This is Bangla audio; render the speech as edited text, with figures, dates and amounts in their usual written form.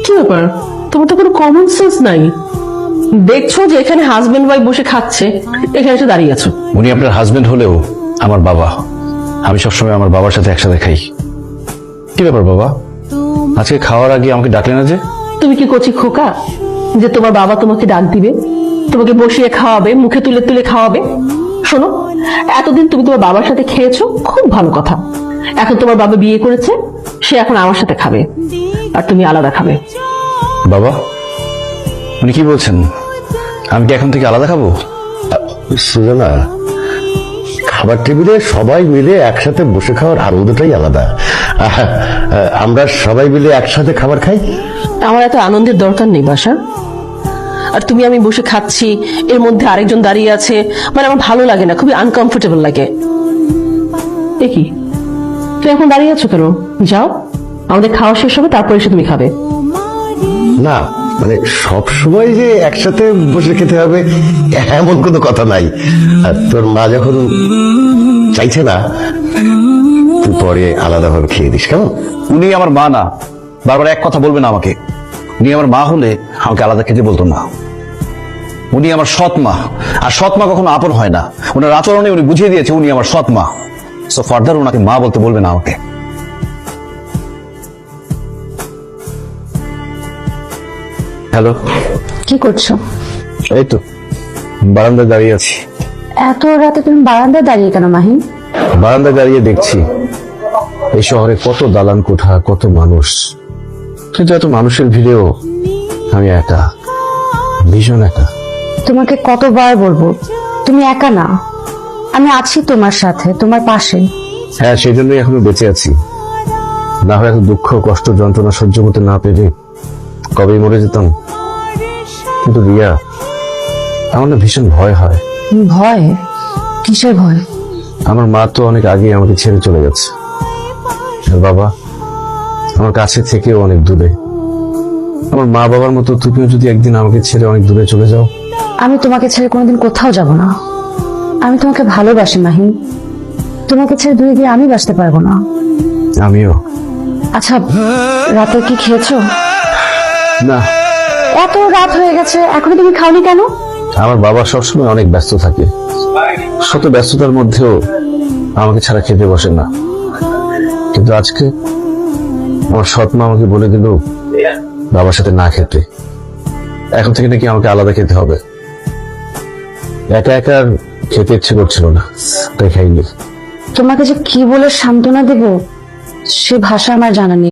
কি ব্যাপার, তোমার তো কোনো কমন সেন্স নাই। দেখছো যে এখানে হাজবেন্ড ওয়াইফ বসে খাচ্ছে, এখানে এসে দাঁড়িয়ে আছো। উনি আপনার হাজবেন্ড হলেও আমার বাবা। আমি সবসময় আমার বাবার সাথে একসাথে খাই। কি ব্যাপার বাবা, আজকে খাওয়ার আগে আমাকে ডাকলে না যে? তুমি কি কচি খোকা যে তোমার বাবা তোমাকে ডাক দিবে, তোমাকে বসিয়ে খাওয়াবে, মুখে তুলে তুলে খাওয়াবে? শোনো, এতদিন তুমি তোমার বাবার সাথে খেয়েছো, খুব ভালো কথা। এখন তোমার বাবা বিয়ে করেছে, সে এখন আমার সাথে খাবে, আর তুমি আলাদা খাবে। বাবা, উনি কি বলছেন? আমি কি এখন থেকে আলাদা খাবো? সুজানা, খাবার টেবিলে সবাই মিলে একসাথে বসে খাওয়ার আনন্দটাই আলাদা। আমরা সবাই মিলে একসাথে খাবার খাই। আমার এত আনন্দের দরকার নেই বাসা। আর তুমি আমি বসে খাচ্ছি, এর মধ্যে আরেকজন দাঁড়িয়ে আছে, মানে আমার ভালো লাগে না, খুবই আনকমফোর্টেবল লাগে। এ কি, তুমি এখন দাঁড়িয়ে আছো কেন? যাও, আমাদের খাওয়া শেষ হবে, তারপর এসে তুমি খাবে। না মানে সব সময় যে একসাথে বসে খেতে হবে এমন কোনো কথা নাই। আর তোর মা যখন চাইছে না, তুই পরে আলাদাভাবে খেয়ে দিস, কেমন? উনি আমার মা না, বারবার এক কথা বলবেন আমাকে। উনি আমার মা হলে আমাকে আলাদা খেতে বলতো না। উনি আমার সৎ মা, আর সৎ মা কখনো আপন হয় না। ওনার আচরণে উনি বুঝিয়ে দিয়েছে উনি আমার সৎ মা। সো ফার্দার ওনাকে মা বলতে বলবেন আমাকে। হ্যালো, কি করছো? এই তো বারান্দায় দাঁড়িয়ে আছি। এত রাতে তুমি বারান্দায় দাঁড়িয়ে কেন মাহিন? বারান্দায় দাঁড়িয়ে দেখছি এই শহরে কত দালান কোঠা, কত মানুষ, কিন্তু এত মানুষের ভিড়েও আমি একা, ভীষণ একা। তোমাকে কতবার বলবো, তুমি একা না, আমি আছি তোমার সাথে, তোমার পাশে। হ্যাঁ, সেই জন্যই এখনো বেঁচে আছি। না হয় এত দুঃখ, কষ্ট, যন্ত্রণা সহ্য করতে না পেরে কবেই মরে যেতাম। কিন্তু রিয়া, আমার না ভীষণ ভয় হয়। ভয়? কিসের ভয়? আমার মা তো অনেক আগে আমাকে ছেড়ে চলে গেছে, আর বাবা আমার কাছে থেকেও অনেক দূরে। আমার মা বাবার মতো তুমিও যদি একদিন আমাকে ছেড়ে অনেক দূরে চলে যাও। আমি তোমাকে ছেড়ে কোনোদিন কোথাও যাব না। আমি তোমাকে ভালোবাসি মাহিন, তোমাকে ছেড়ে দূরে গিয়ে আমি বাঁচতে পারবো না। আমিও। আচ্ছা, রাতে কি খেয়েছো? না। এত রাত হয়ে গেছে, এখনো তুমি খাওনি কেন? আমার বাবা সবসময় অনেক ব্যস্ত থাকে, শত ব্যস্ততার মধ্যেও আমাকে ছাড়া খেতে বসে না। কিন্তু আজকে আমার সৎ মা আমাকে বলে দিল বাবার সাথে না খেতে। এখন থেকে নাকি আমাকে আলাদা খেতে হবে। একা একা আর খেতে ইচ্ছে করছিল না, তাই খাইনি। তোমাকে যে কি বলে সান্ত্বনা দেব সে ভাষা আমার জানা নেই।